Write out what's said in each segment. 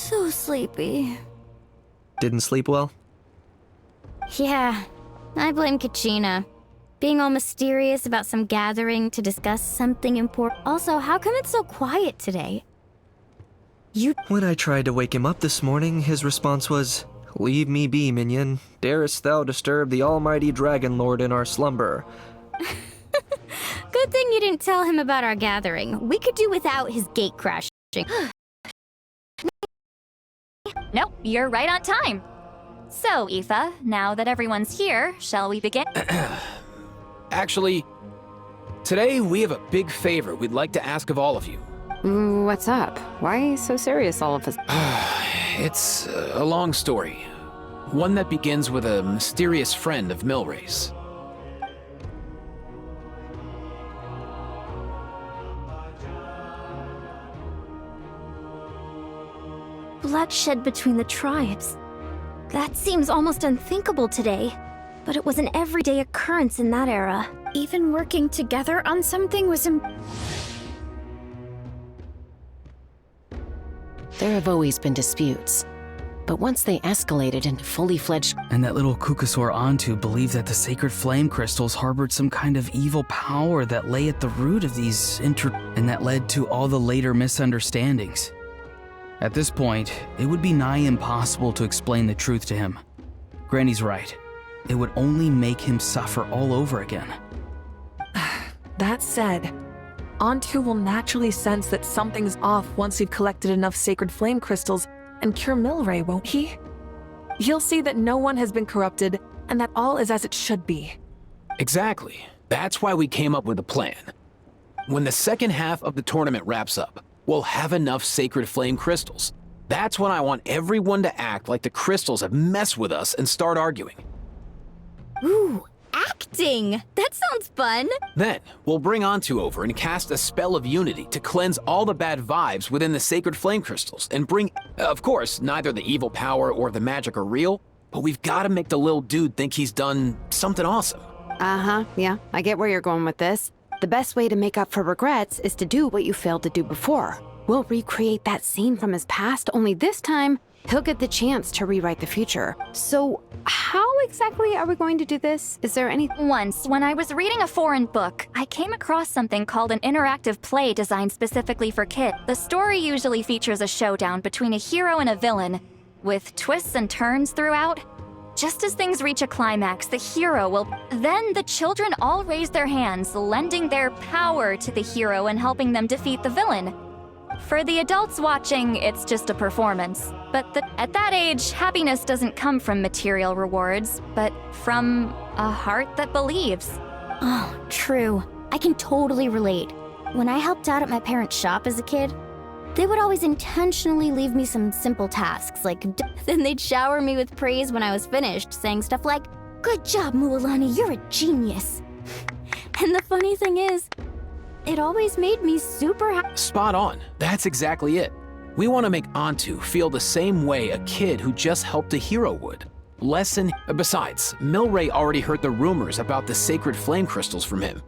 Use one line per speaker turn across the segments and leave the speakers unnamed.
So sleepy.
Didn't sleep well?
Yeah, I blame Kachina. Being all mysterious about some gathering to discuss something important. Also, how come it's so quiet today?
When I tried to wake him up this morning, his response was, "Leave me be, minion. Darest thou disturb the almighty Dragon Lord in our slumber?"
Good thing you didn't tell him about our gathering. We could do without his gate crashing.
Nope, you're right on time. So, Aoife, now that everyone's here, shall we begin?
Actually, today we have a big favor we'd like to ask of all of you.
What's up? Why so serious all of us?
It's a long story. One that begins with a mysterious friend of Milray's.
Bloodshed between the tribes. That seems almost unthinkable today. But it was an everyday occurrence in that era. Even working together on something was
There have always been disputes. But once they escalated into fully fledged...
And that little Kukasaur Antu believed that the sacred flame crystals harbored some kind of evil power that lay at the root of these and that led to all the later misunderstandings. At this point, it would be nigh impossible to explain the truth to him. Granny's right. It would only make him suffer all over again.
That said, Antu will naturally sense that something's off once we've collected enough sacred flame crystals and cure Milray, won't he? He'll see that no one has been corrupted and that all is as it should be.
Exactly. That's why we came up with a plan. When the second half of the tournament wraps up, we'll have enough sacred flame crystals. That's when I want everyone to act like the crystals have messed with us and start arguing.
Ooh, acting! That sounds fun!
Then, we'll bring Antu over and cast a spell of unity to cleanse all the bad vibes within the sacred flame crystals and bring... Of course, neither the evil power or the magic are real, but we've got to make the little dude think he's done something awesome.
Yeah, I get where you're going with this. The best way to make up for regrets is to do what you failed to do before. We'll recreate that scene from his past, only this time, he'll get the chance to rewrite the future. So, how exactly are we going to do this? Is there any...
Once, when I was reading a foreign book, I came across something called an interactive play designed specifically for kids. The story usually features a showdown between a hero and a villain, with twists and turns throughout. Just as things reach a climax, the hero will... Then the children all raise their hands, lending their power to the hero and helping them defeat the villain. For the adults watching, it's just a performance. But at that age, happiness doesn't come from material rewards, but from a heart that believes.
Oh, true. I can totally relate. When I helped out at my parents' shop as a kid, they would always intentionally leave me some simple tasks, like then they'd shower me with praise when I was finished, saying stuff like, "Good job, Mualani, you're a genius." And the funny thing is, it always made me super happy.
Spot on. That's exactly it. We want to make Antu feel the same way a kid who just helped a hero would. Besides, Milray already heard the rumors about the sacred flame crystals from him.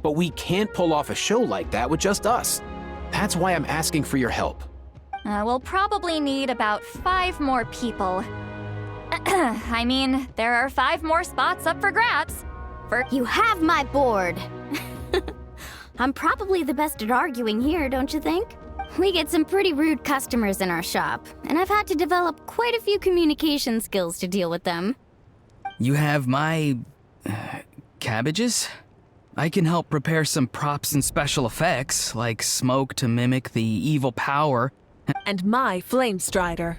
But we can't pull off a show like that with just us. That's why I'm asking for your help.
We'll probably need about 5 more people. I mean, there are 5 more spots up for grabs.
You have my board. I'm probably the best at arguing here, don't you think? We get some pretty rude customers in our shop, and I've had to develop quite a few communication skills to deal with them.
You have my... cabbages? I can help prepare some props and special effects, like smoke to mimic the evil power.
And my flame strider.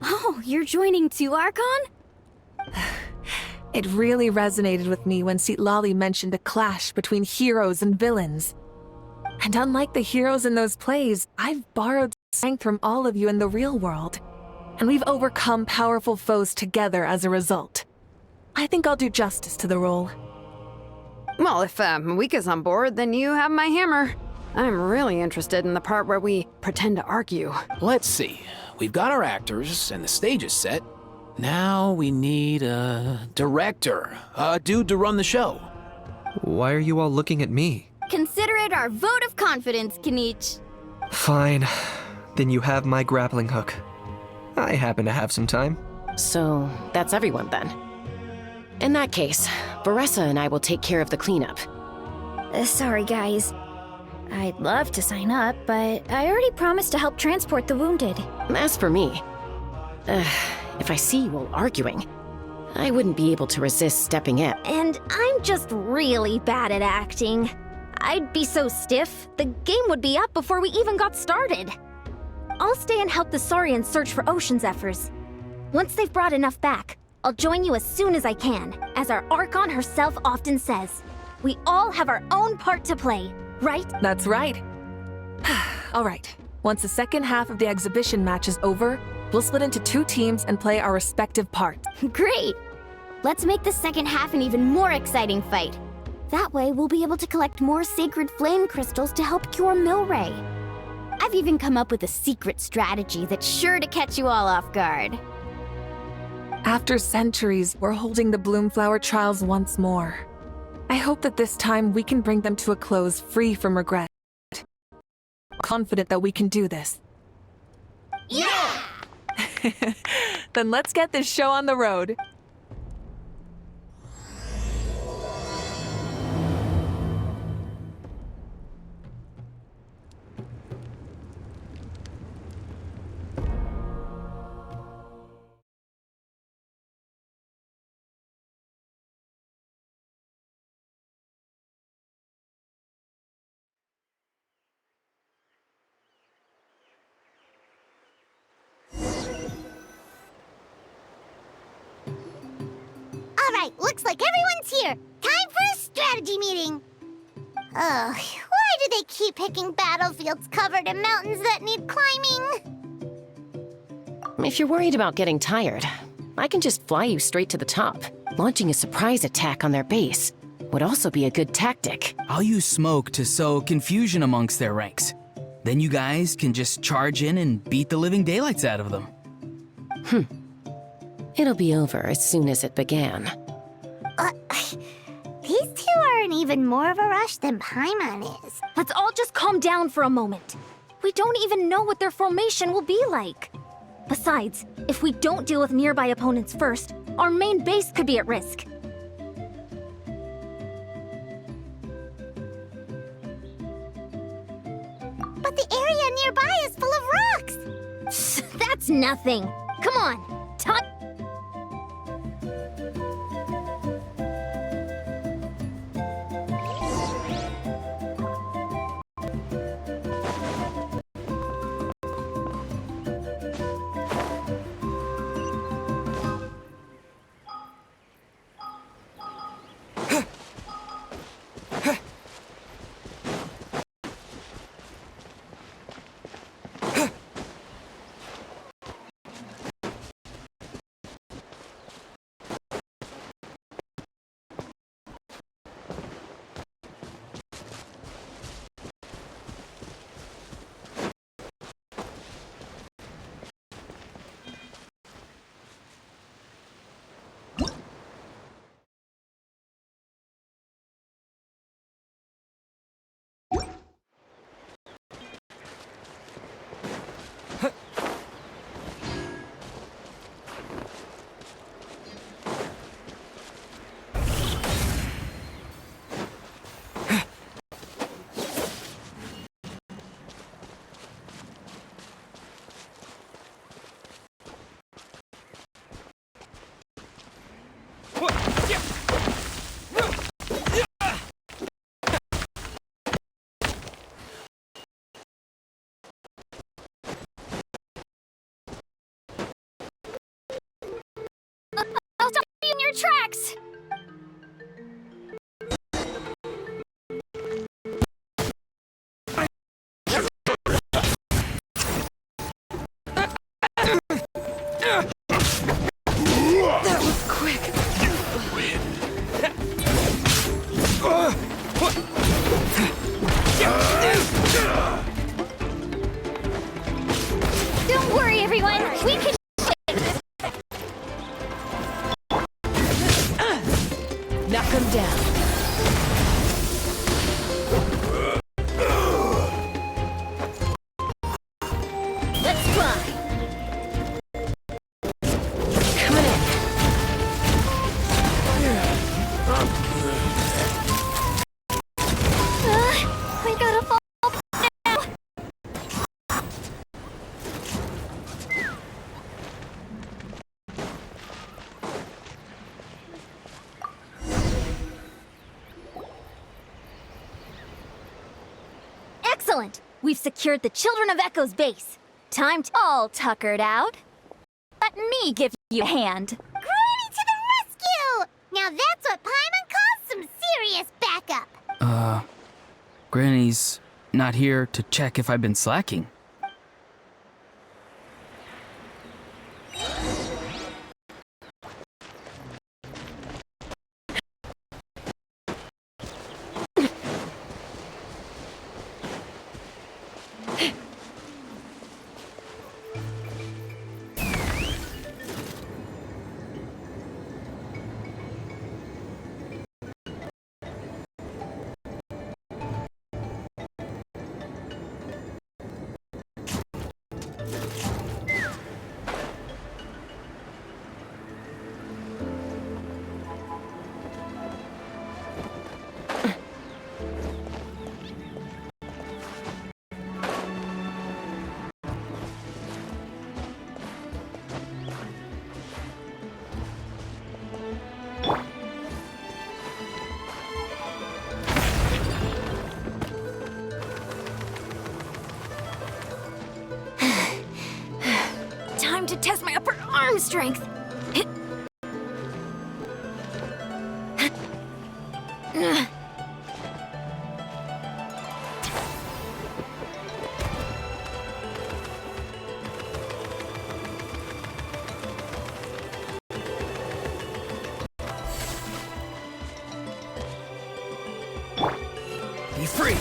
Oh, you're joining too, Archon?
It really resonated with me when Citlali mentioned a clash between heroes and villains. And unlike the heroes in those plays, I've borrowed strength from all of you in the real world. And we've overcome powerful foes together as a result. I think I'll do justice to the role.
Well, if Mika's on board, then you have my hammer. I'm really interested in the part where we pretend to argue.
Let's see. We've got our actors and the stage is set. Now we need a director, a dude to run the show.
Why are you all looking at me?
Consider it our vote of confidence, Kanich.
Fine. Then you have my grappling hook. I happen to have some time.
So, that's everyone then. In that case, Varessa and I will take care of the cleanup.
Sorry, guys. I'd love to sign up, but I already promised to help transport the wounded.
As for me, if I see you all arguing, I wouldn't be able to resist stepping in.
And I'm just really bad at acting. I'd be so stiff, the game would be up before we even got started. I'll stay and help the Saurians search for ocean zephyrs. Once they've brought enough back, I'll join you as soon as I can. As our Archon herself often says, we all have our own part to play, right?
That's right. All right. Once the second half of the exhibition match is over, we'll split into 2 teams and play our respective parts.
Great! Let's make the second half an even more exciting fight. That way, we'll be able to collect more sacred flame crystals to help cure Milray. I've even come up with a secret strategy that's sure to catch you all off guard.
After centuries, we're holding the Bloomflower trials once more. I hope that this time we can bring them to a close free from regret. Confident that we can do this.
Yeah!
Then let's get this show on the road.
Alright, looks like everyone's here. Time for a strategy meeting. Oh, why do they keep picking battlefields covered in mountains that need climbing?
If you're worried about getting tired, I can just fly you straight to the top. Launching a surprise attack on their base would also be a good tactic.
I'll use smoke to sow confusion amongst their ranks. Then you guys can just charge in and beat the living daylights out of them.
It'll be over as soon as it began.
These two are in even more of a rush than Paimon is.
Let's all just calm down for a moment. We don't even know what their formation will be like. Besides, if we don't deal with nearby opponents first, our main base could be at risk.
But the area nearby is full of rocks.
That's nothing. Come on, time. I'll stop you in your tracks!
That was quick.
Don't worry, everyone. We can.
Knock him down.
Excellent! We've secured the Children of Echo's base. Time to all tuckered out. Let me give you a hand.
Granny to the rescue! Now that's what Paimon calls some serious backup.
Granny's not here to check if I've been slacking.
Time to test my upper arm strength.
Be free!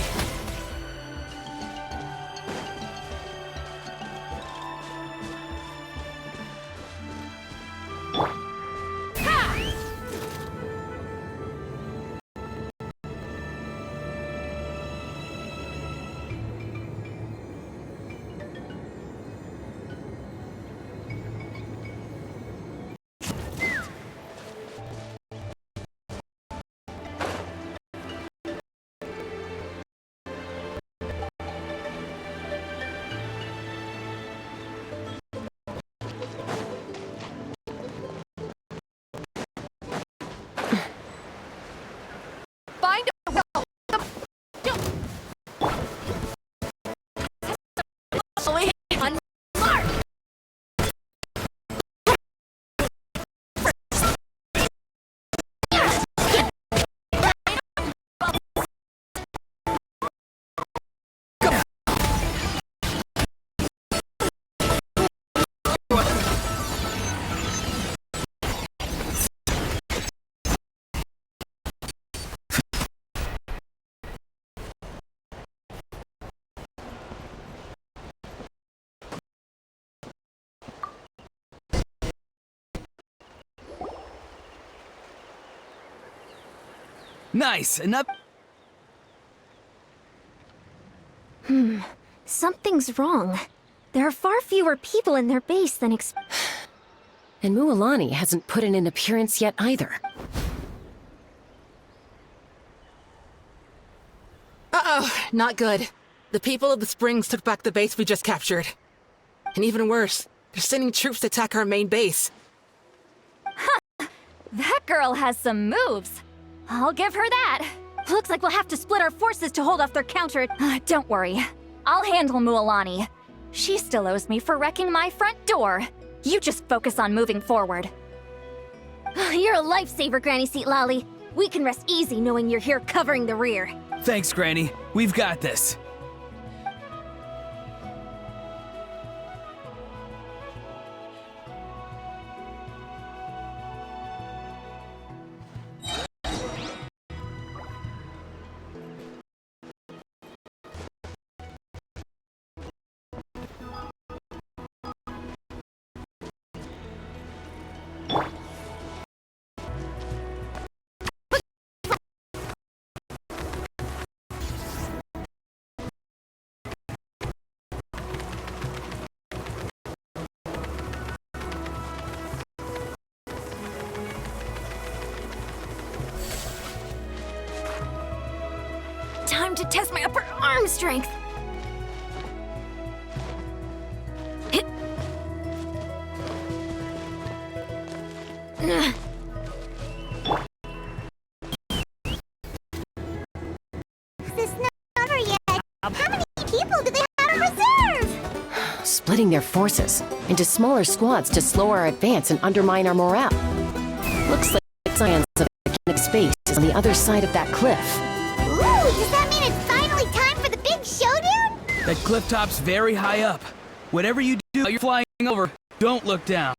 Find a well. On mark.
Nice! And up.
Something's wrong. There are far fewer people in their base than
And Mualani hasn't put in an appearance yet either.
Uh-oh, not good. The people of the Springs took back the base we just captured. And even worse, they're sending troops to attack our main base.
That girl has some moves. I'll give her that.
Looks like we'll have to split our forces to hold off their counter.
Don't worry. I'll handle Mualani. She still owes me for wrecking my front door. You just focus on moving forward.
You're a lifesaver, Granny Seat Lolly. We can rest easy knowing you're here covering the rear.
Thanks, Granny. We've got this.
Time to test my upper arm strength.
This not over yet. How many
splitting their forces into smaller squads to slow our advance and undermine our morale. Looks like science of space is on the other side of that cliff.
Ooh, does that mean it's finally time for the big showdown?
That cliff top's very high up. Whatever you do while you're flying over, don't look down.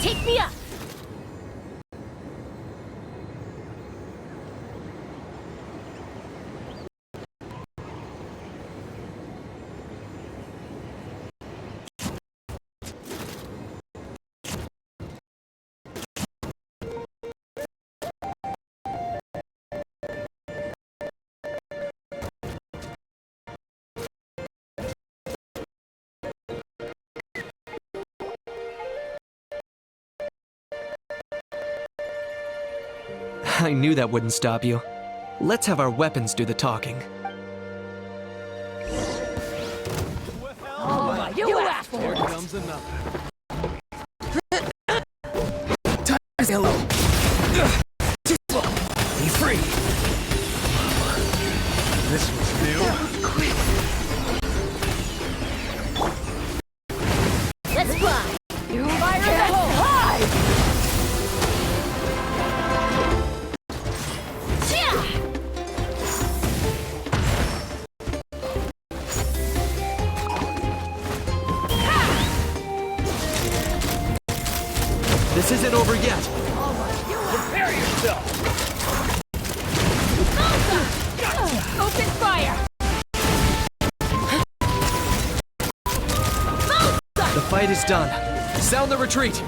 Take me up!
I knew that wouldn't stop you. Let's have our weapons do the talking.
You asked for
Here
it!
comes another. Hello. Be free.
This was new.
Let's fly!
You fire in the hole! Hide!
This isn't over yet.
Prepare yourself!
Open fire!
The fight is done. Sound the retreat.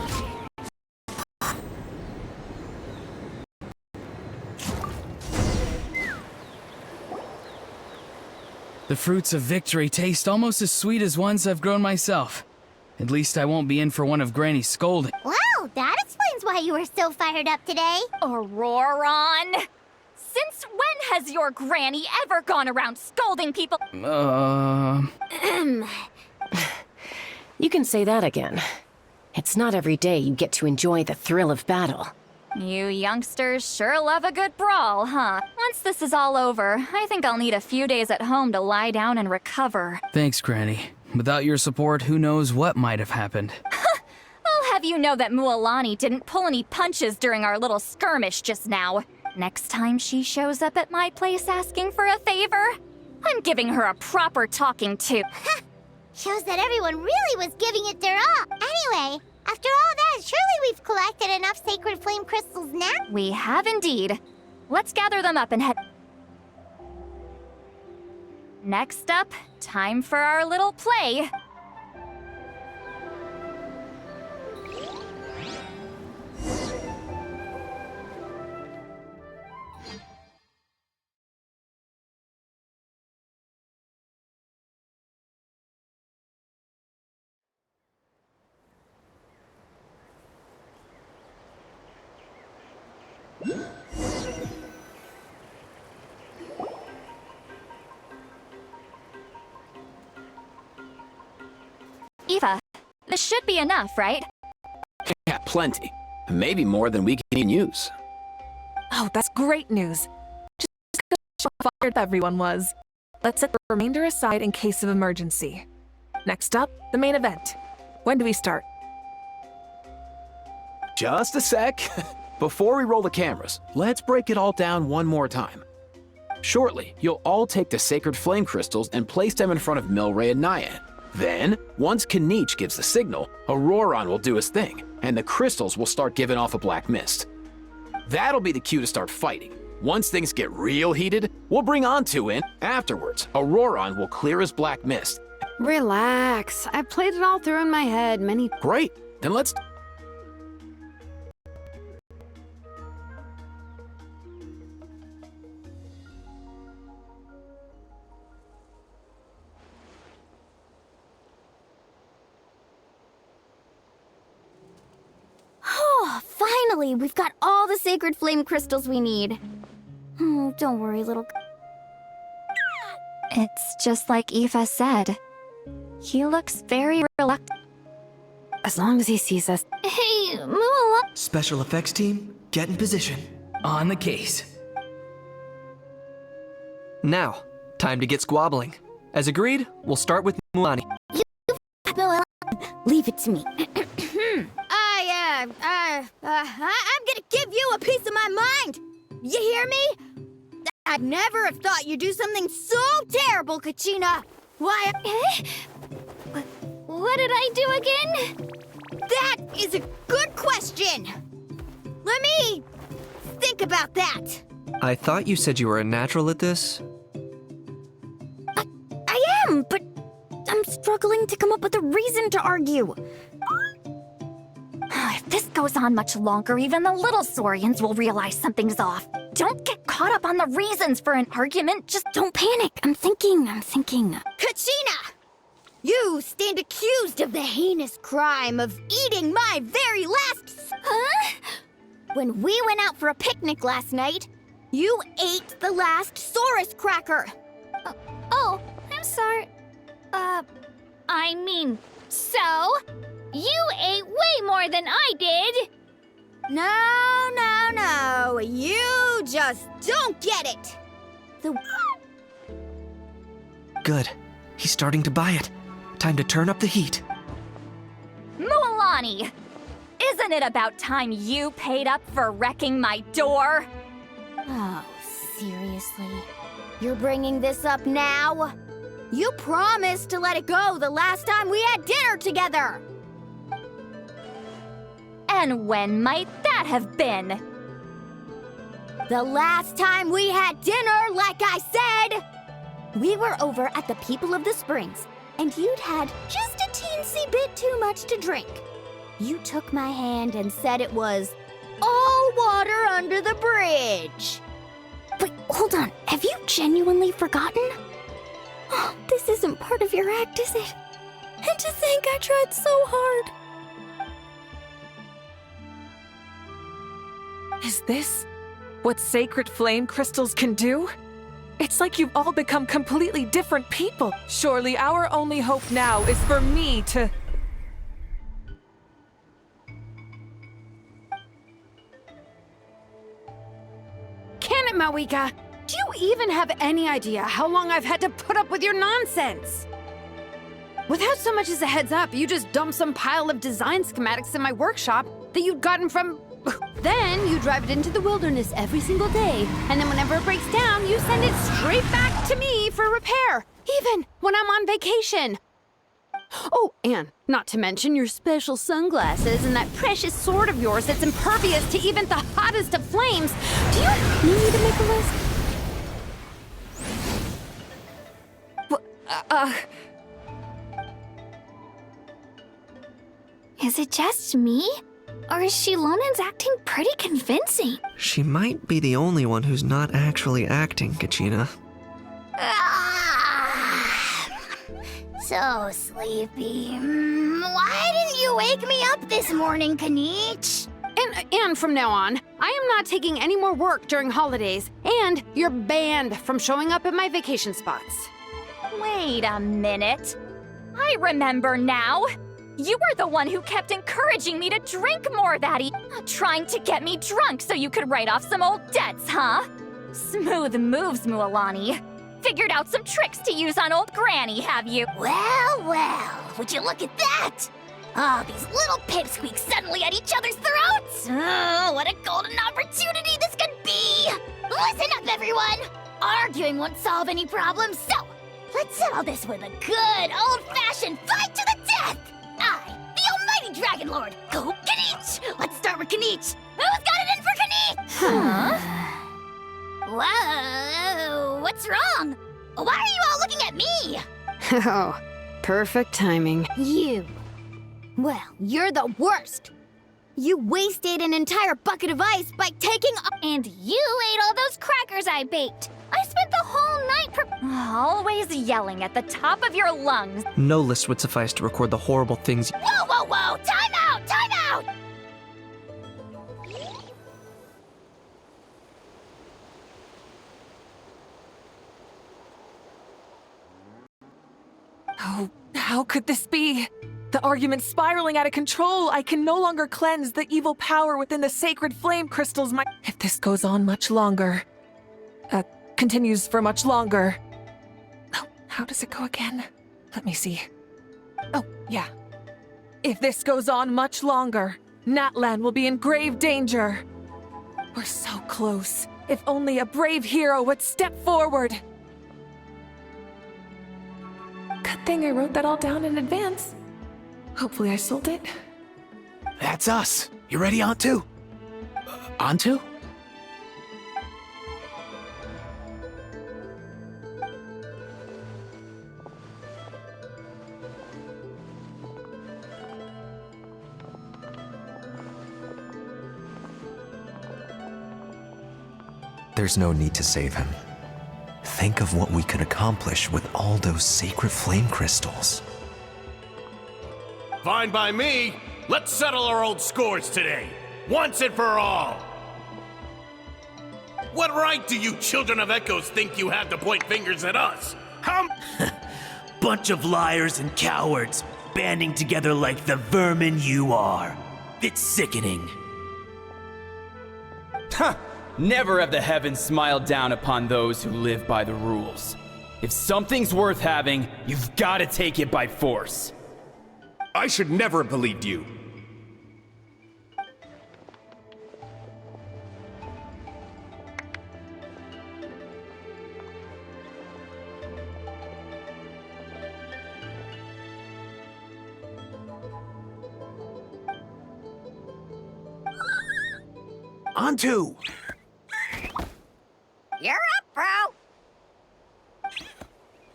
The fruits of victory taste almost as sweet as ones I've grown myself. At least I won't be in for one of Granny's scolding.
Wow, that explains why you were so fired up today.
Auroron! Since when has your granny ever gone around scolding people?
You can say that again. It's not every day you get to enjoy the thrill of battle.
You youngsters sure love a good brawl, huh? Once this is all over, I think I'll need a few days at home to lie down and recover.
Thanks, Granny. Without your support, who knows what might have happened.
I'll have you know that Mualani didn't pull any punches during our little skirmish just now. Next time she shows up at my place asking for a favor, I'm giving her a proper talking to.
Shows that everyone really was giving it their all. Anyway, after all that, surely we've collected enough sacred flame crystals now?
We have indeed. Let's gather them up and head. Next up, time for our little play. Eva, this should be enough, right?
Yeah, plenty. Maybe more than we can use.
Oh, that's great news. Just how fired everyone was. Let's set the remainder aside in case of emergency. Next up, the main event. When do we start?
Just a sec. Before we roll the cameras, let's break it all down one more time. Shortly, you'll all take the sacred flame crystals and place them in front of Milray and Nyan. Then, once Kanich gives the signal, Auroron will do his thing, and the crystals will start giving off a black mist. That'll be the cue to start fighting. Once things get real heated, we'll bring Antu in. Afterwards, Auroron will clear his black mist.
Relax. I played it all through in my head many.
Great, then let's...
Finally, we've got all the sacred flame crystals we need. Oh, don't worry, little...
It's just like Eva said. He looks very reluctant.
As long as he sees us.
Hey, Muala...
Special effects team, get in position.
On the case.
Now, time to get squabbling. As agreed, we'll start with Muani.
Leave it to me.
I'm gonna give you a piece of my mind! You hear me? I'd never have thought you'd do something so terrible, Kachina! Why...
What did I do again?
That is a good question! Let me think about that.
I thought you said you were a natural at this.
I am, but I'm struggling to come up with a reason to argue.
If this goes on much longer, even the little Saurians will realize something's off. Don't get caught up on the reasons for an argument. Just
Don't panic. I'm thinking.
Kachina! You stand accused of the heinous crime of eating my very last...
Huh?
When we went out for a picnic last night, you ate the last Saurus cracker.
Oh, I'm sorry. I mean, so? You ate way more than I did.
No. You just don't get it.
Good. He's starting to buy it. Time to turn up the heat.
Mualani! Isn't it about time you paid up for wrecking my door?
Oh, seriously? You're bringing this up now? You promised to let it go the last time we had dinner together!
And when might that have been?
The last time we had dinner, like I said! We were over at the People of the Springs, and you'd had just a teensy bit too much to drink. You took my hand and said it was all water under the bridge.
Wait, hold on. Have you genuinely forgotten? Oh, this isn't part of your act, is it? And to think I tried so hard.
Is this what sacred flame crystals can do? It's like you've all become completely different people. Surely our only hope now is for me to...
Can it, Mawika? Do you even have any idea how long I've had to put up with your nonsense? Without so much as a heads up, you just dump some pile of design schematics in my workshop that you'd gotten from... Then you drive it into the wilderness every single day, and then whenever it breaks down, you send it straight back to me for repair, even when I'm on vacation. Oh, and not to mention your special sunglasses and that precious sword of yours that's impervious to even the hottest of flames. Do you need me to make a list?
Is it just me? Or is Shilonen's acting pretty convincing?
She might be the only one who's not actually acting, Kachina.
So sleepy. Why didn't you wake me up this morning, Kanich?
And from now on, I am not taking any more work during holidays, and you're banned from showing up at my vacation spots.
Wait a minute. I remember now. You were the one who kept encouraging me to drink more that trying to get me drunk so you could write off some old debts, huh? Smooth moves, Mualani. Figured out some tricks to use on old Granny, have you?
Well, would you look at that? Oh, these little pipsqueaks suddenly at each other's throats! Oh, what a golden opportunity this could be! Listen up, everyone! Arguing won't solve any problems, so let's settle this with a good old-fashioned fight to the death! I, the almighty Dragon Lord, go Kanich! Let's start with Kanich! Who's got it in for Kanich? Huh? Whoa, what's wrong? Why are you all looking at me?
Oh, perfect timing.
You. Well, you're the worst. You wasted an entire bucket of ice by taking...
And you ate all those crackers I baked. I spent the whole night
always yelling at the top of your lungs.
No list would suffice to record the horrible things.
Whoa! Time out!
Oh, how could this be? The argument's spiraling out of control. I can no longer cleanse the evil power within the sacred flame crystals. If this goes on much longer, continues for much longer. Oh, how does it go again? Let me see. Oh, yeah. If this goes on much longer, Natlan will be in grave danger. We're so close. If only a brave hero would step forward. Good thing I wrote that all down in advance. Hopefully I sold it.
That's us. You ready, Antu? Antu?
There's no need to save him. Think of what we could accomplish with all those sacred flame crystals.
Fine by me. Let's settle our old scores today, once and for all. What right do you children of Echoes think you have to point fingers at us?
Bunch of liars and cowards, banding together like the vermin you are. It's sickening.
Ha! Never have the heavens smiled down upon those who live by the rules. If something's worth having, you've got to take it by force.
I should never have believed you.
Antu!
You're up, bro!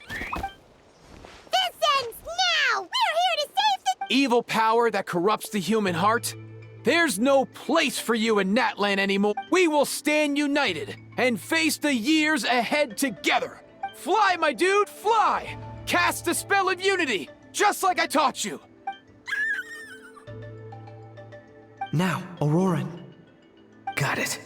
This ends now! We're here to save the—
Evil power that corrupts the human heart? There's no place for you in Natlan anymore. We will stand united and face the years ahead together. Fly, my dude, fly! Cast the spell of unity, just like I taught you.
Now, Auroran.
Got it.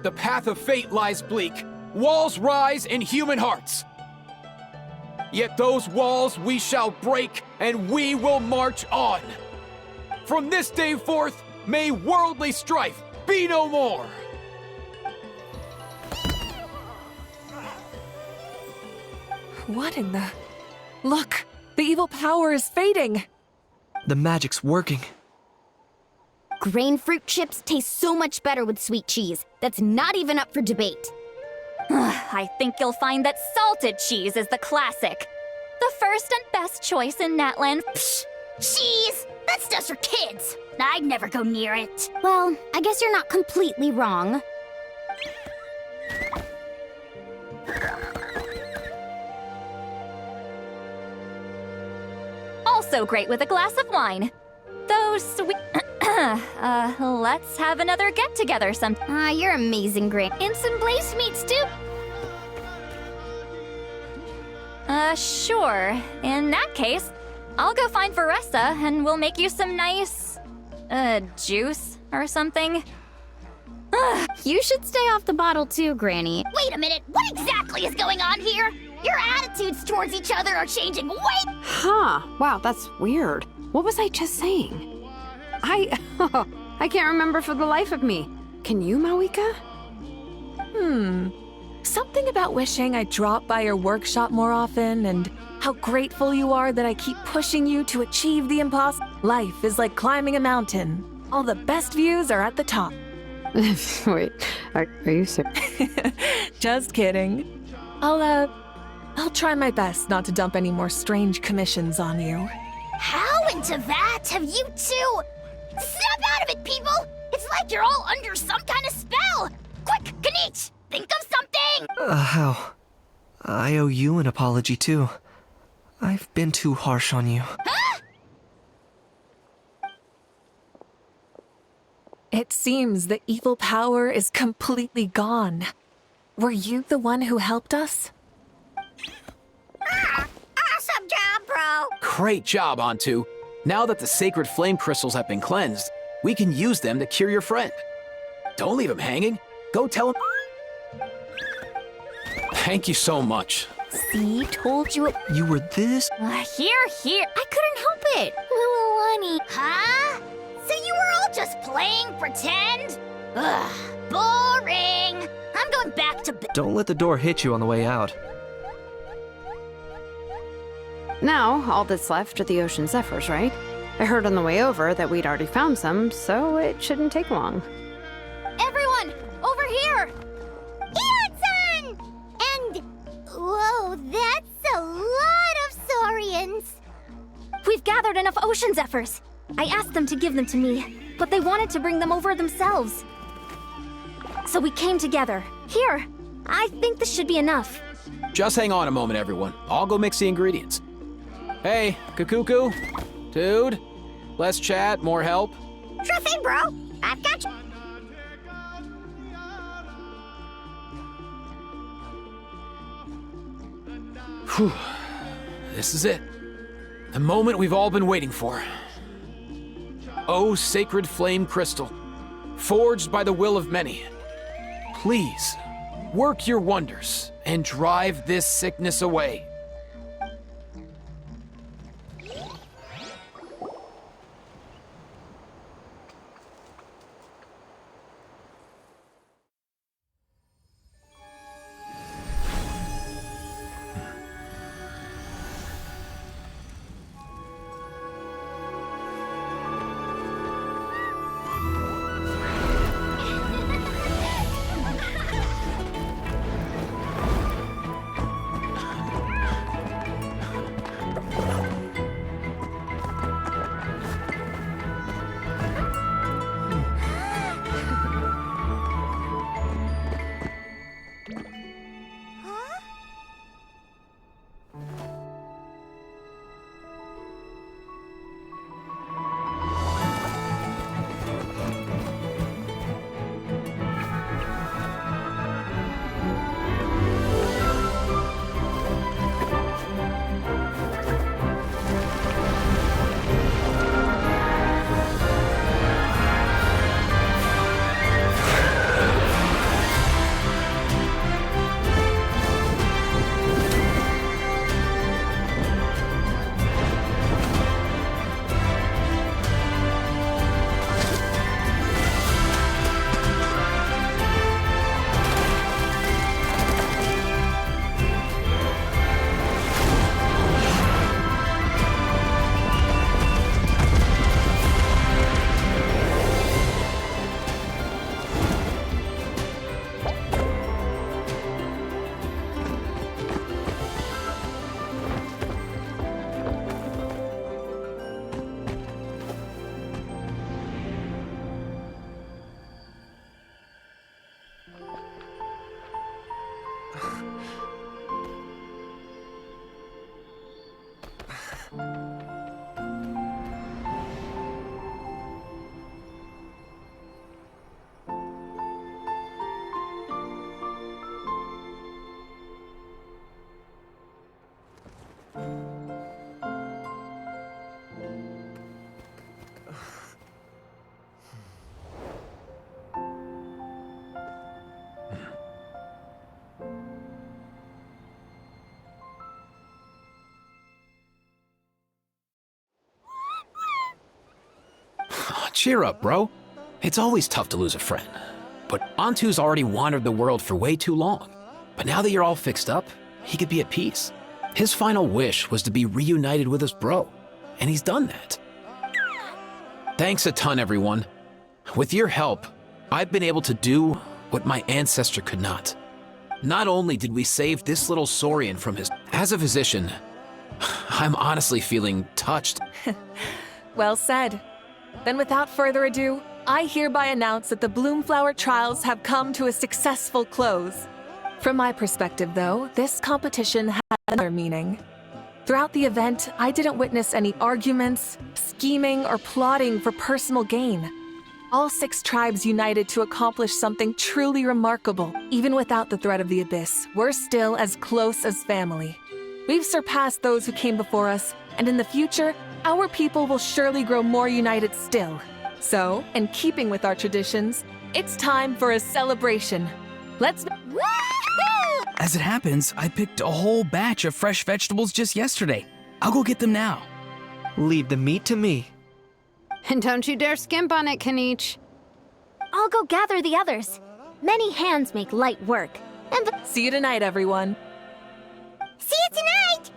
The path of fate lies bleak. Walls rise in human hearts. Yet those walls we shall break, and we will march on. From this day forth, may worldly strife be no more.
What in the— Look! The evil power is fading!
The magic's working.
Grain fruit chips taste so much better with sweet cheese. That's not even up for debate.
I think you'll find that salted cheese is the classic. The first and best choice in Natlan.
Psh! Cheese! That stuff's for kids! I'd never go near it.
Well, I guess you're not completely wrong.
Also great with a glass of wine. Though sweet. Let's have another get-together sometime.
You're amazing, Grain.
And some blaze meats, too.
Sure. In that case, I'll go find Varessa and we'll make you some nice, juice or something.
You should stay off the bottle too, Granny.
Wait a minute, what exactly is going on here? Your attitudes towards each other are changing way—
Huh. Wow, that's weird. What was I just saying? I can't remember for the life of me. Can you, Mawika?
Something about wishing I'd drop by your workshop more often, and how grateful you are that I keep pushing you to achieve the impossible. Life is like climbing a mountain. All the best views are at the top.
Wait, are you serious?
Just kidding. I'll try my best not to dump any more strange commissions on you.
How into that have you two— Snap out of it, people! It's like you're all under some kind of spell! Quick, Kanich, think of something!
How? I owe you an apology too. I've been too harsh on you.
It seems the evil power is completely gone. Were you the one who helped us?
Awesome job, bro!
Great job, Antu. Now that the sacred flame crystals have been cleansed, we can use them to cure your friend. Don't leave him hanging. Go tell him. Thank you so much.
See, told you it.
You were this?
Here. I couldn't help it. Little Lonnie.
Huh? So you were all just playing pretend? Ugh, boring! I'm going back to bed.
Don't let the door hit you on the way out.
Now, all that's left are the ocean zephyrs, right? I heard on the way over that we'd already found some, so it shouldn't take long.
Everyone, over here! Ian-san! And... whoa, that's a lot of saurians.
We've gathered enough ocean zephyrs. I asked them to give them to me, but they wanted to bring them over themselves. So we came together. Here, I think this should be enough.
Just hang on a moment, everyone. I'll go mix the ingredients. Hey, Kakuku. Dude, less chat, more help.
Sure thing, bro. I've got you.
Whew. This is it. The moment we've all been waiting for. O sacred flame crystal, forged by the will of many, please work your wonders and drive this sickness away. Cheer up, bro. It's always tough to lose a friend. But Antu's already wandered the world for way too long. But now that you're all fixed up, he could be at peace. His final wish was to be reunited with his bro, and he's done that. Thanks a ton, everyone. With your help, I've been able to do what my ancestor could not. Not only did we save this little Saurian from his... As a physician, I'm honestly feeling touched.
Well said. Then without further ado, I hereby announce that the Bloomflower trials have come to a successful close. From my perspective, though, this competition has another meaning. Throughout the event, I didn't witness any arguments, scheming, or plotting for personal gain. All 6 tribes united to accomplish something truly remarkable. Even without the threat of the Abyss, we're still as close as family. We've surpassed those who came before us, and in the future, our people will surely grow more united still. So, in keeping with our traditions, it's time for a celebration. Let's...
As it happens, I picked a whole batch of fresh vegetables just yesterday. I'll go get them now.
Leave the meat to me.
And don't you dare skimp on it, Kanich.
I'll go gather the others. Many hands make light work. And
see you tonight, everyone.
See you tonight!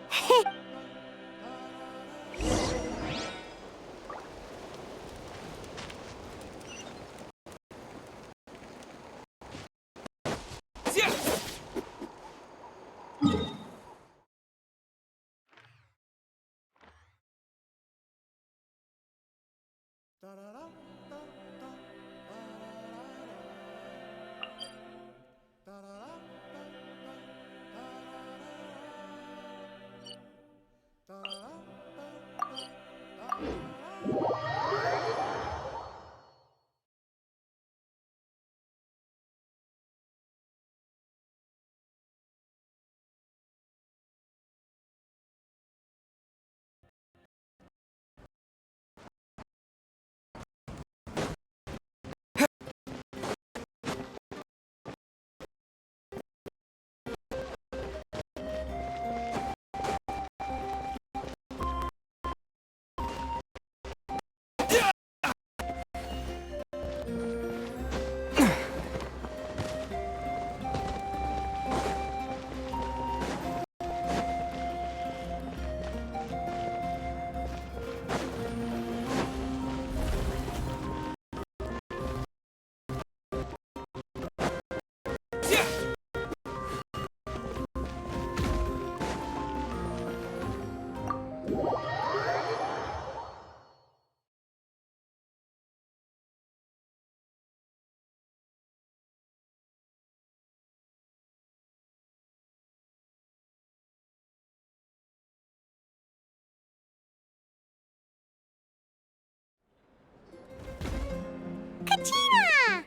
Katina!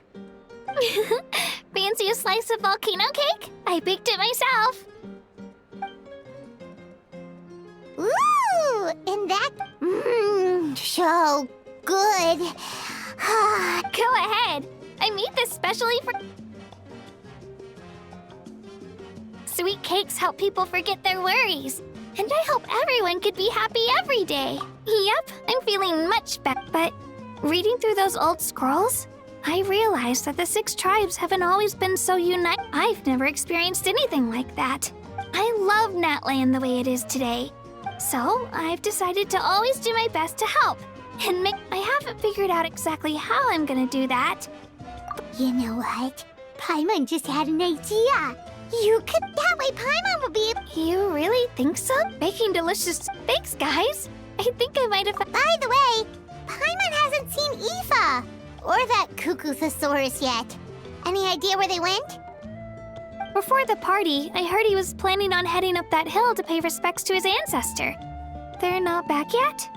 Fancy a slice of volcano cake? I baked it myself. Ooh, and that... so good. Go ahead. I made this specially for... Sweet cakes help people forget their worries. And I hope everyone could be happy every day. Yep, I'm feeling much better. But reading through those old scrolls, I realized that the 6 tribes haven't always been so united. I've never experienced anything like that. I love Natland the way it is today. So I've decided to always do my best to help. And I haven't figured out exactly how I'm gonna do that. You know what? Paimon just had an idea. You could... That way Paimon will be...
You really think so? Baking delicious... Thanks, guys. I think I might have...
By the way, Paimon hasn't seen Aoife. Or that Cuckoo-thesaurus yet. Any idea where they went?
Before the party, I heard he was planning on heading up that hill to pay respects to his ancestor. They're not back yet?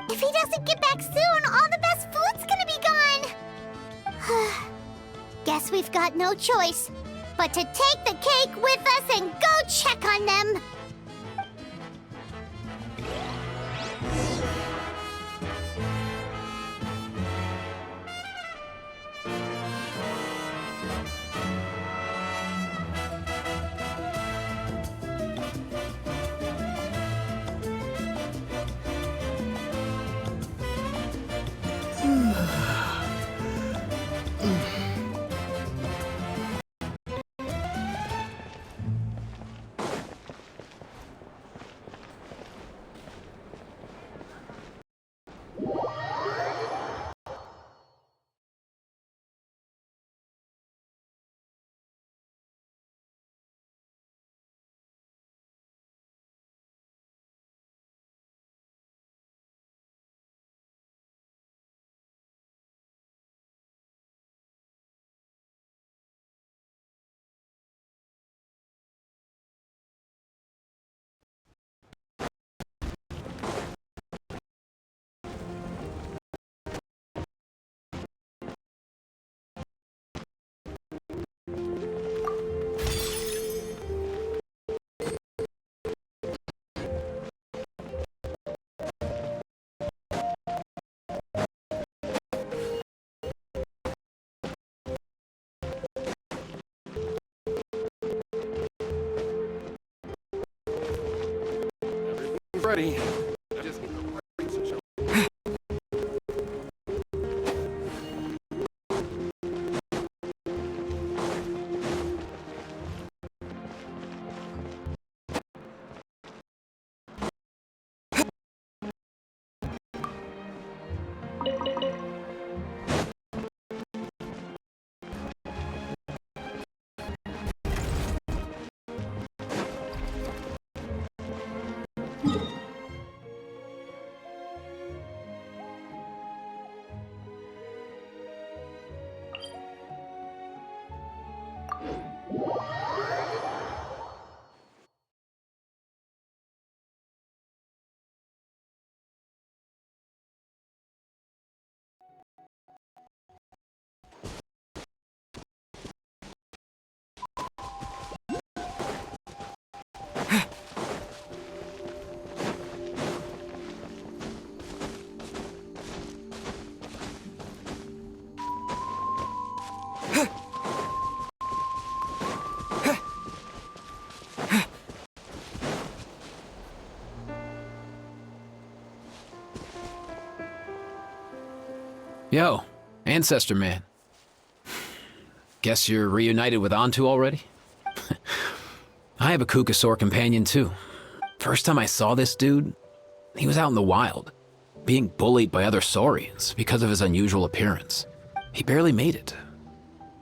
If he doesn't get back soon, all the best food's gonna be gone. Guess we've got no choice but to take the cake with us and go check on them.
ready.
Yo, Ancestor Man. Guess you're reunited with Antu already? I have a Kukasaur companion too. First time I saw this dude, he was out in the wild, being bullied by other saurians because of his unusual appearance. He barely made it.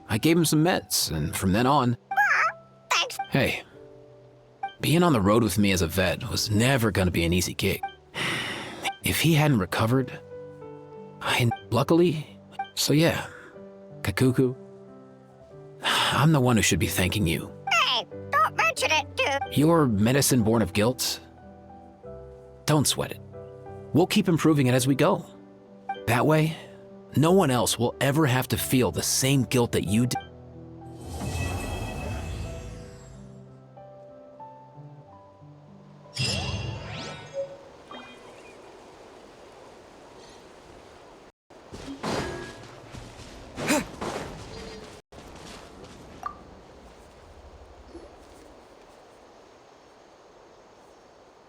I gave him some meds, and from then on... Hey, being on the road with me as a vet was never gonna be an easy gig. If he hadn't recovered, luckily, so yeah, Kakuku, I'm the one who should be thanking you.
Hey, don't mention it, dude.
Your medicine born of guilt? Don't sweat it. We'll keep improving it as we go. That way, no one else will ever have to feel the same guilt that you did.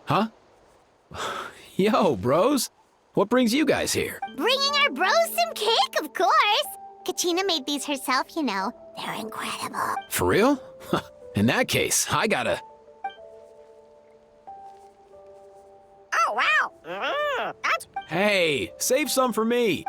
Huh? Yo, bros. What brings you guys here?
Bringing our bros some cake, of course. Kachina made these herself, you know. They're incredible.
For real? In that case, I gotta...
Oh, wow. That's...
Hey, save some for me.